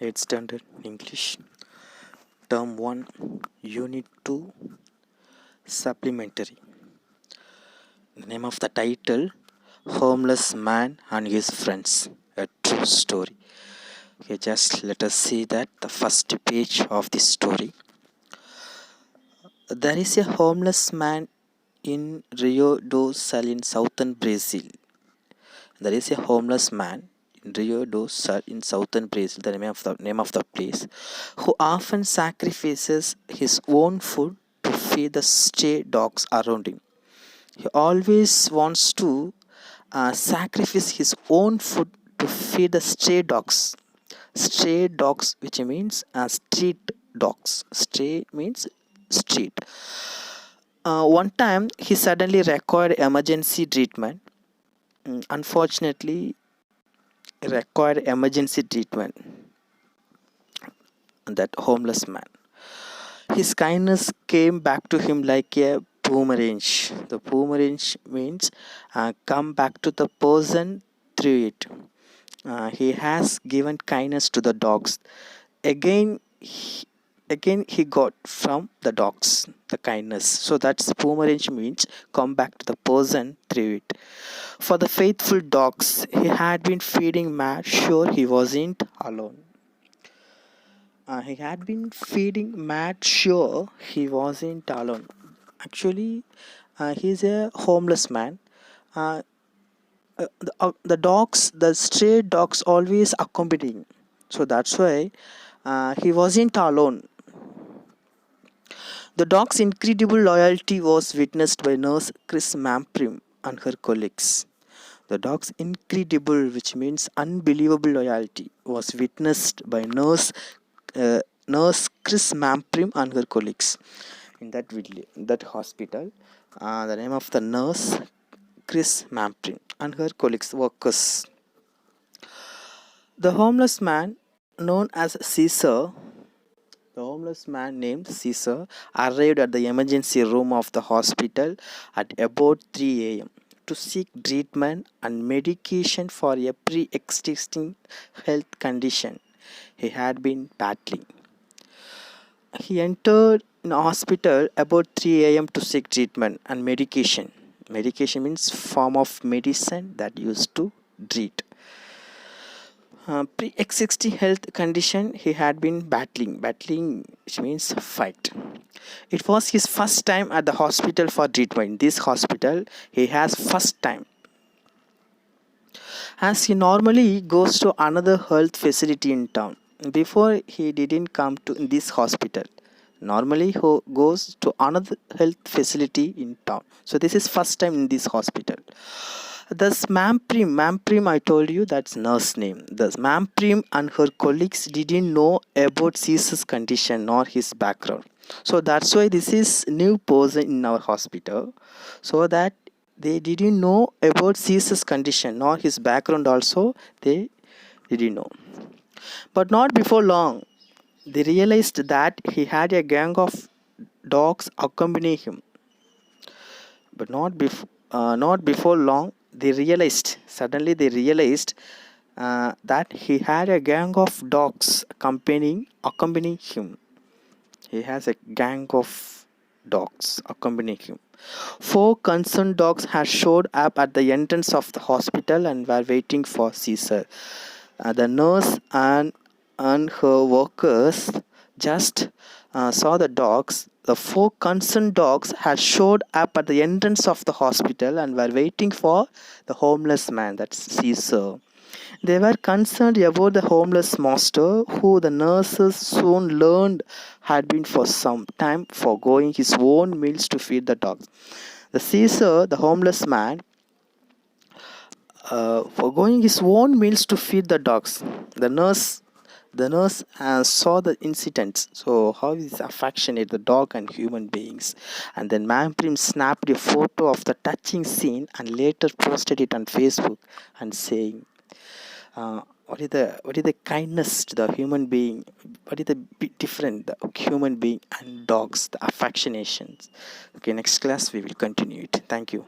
8th Standard English, Term 1, Unit 2, Supplementary. The name of the title, Homeless Man and His Friends, a True Story. Okay, just let us see that the first page of this story. There is a homeless man in Rio do Sul in southern Brazil. There is a homeless man in Rio do Sul in southern Brazil, the name of the place, who often sacrifices his own food to feed the stray dogs around him. He always wants to sacrifice his own food to feed the stray dogs. Stray dogs, which means street dogs. Stray means street. One time, he suddenly required emergency treatment. Unfortunately, required emergency treatment. That homeless man. His kindness came back to him like a boomerang. The boomerang means come back to the person through it. He has given kindness to the dogs. Again he got from the dogs the kindness. So that's boomerang means come back to the person through it. For the faithful dogs he had been feeding, Matt sure he wasn't alone. He had been feeding Matt sure he wasn't alone. Actually, he's a homeless man. The dogs, the stray dogs always accompanying. So that's why he wasn't alone. The dog's incredible loyalty was witnessed by nurse Chris Mamprim and her colleagues. The dog's incredible, which means unbelievable loyalty, was witnessed by nurse Chris Mamprim and her colleagues in that hospital. The name of the nurse Chris Mamprim and her colleagues workers. The homeless man known as Caesar, the homeless man named Caesar, arrived at the emergency room of the hospital at about 3 a.m. to seek treatment and medication for a pre-existing health condition he had been battling. He entered in a hospital about 3 a.m. to seek treatment and medication. Medication means form of medicine that used to treat. Pre-existing health condition he had been battling, which means fight. It was his first time at the hospital for treatment. In this hospital, he has first time. As he normally goes to another health facility in town. Before he didn't come to this hospital. Normally he goes to another health facility in town. So this is first time in this hospital. Thus Mamprim, I told you that's nurse name. Thus Mamprim and her colleagues didn't know about Caesar's condition nor his background. So that's why this is new person in our hospital. So that they didn't know about Caesar's condition nor his background also they didn't know. But not before long, they realized that he had a gang of dogs accompany him. But not before long, they realized that he had a gang of dogs accompanying him. He has a gang of dogs accompanying him. 4 concerned dogs had showed up at the entrance of the hospital and were waiting for Caesar. The nurse and her workers just saw the dogs. The 4 concerned dogs had showed up at the entrance of the hospital and were waiting for the homeless man, that's Caesar. They were concerned about the homeless master, who the nurses soon learned had been for some time forgoing his own meals to feed the dogs. The Caesar, the homeless man, forgoing his own meals to feed the dogs. The nurse saw the incident. So how is affectionate the dog and human beings. And then Mamprim snapped a photo of the touching scene and later posted it on Facebook and saying, what is the kindness to the human being? What is the different the human being and dogs, the affectionations? Okay, next class we will continue it. Thank you.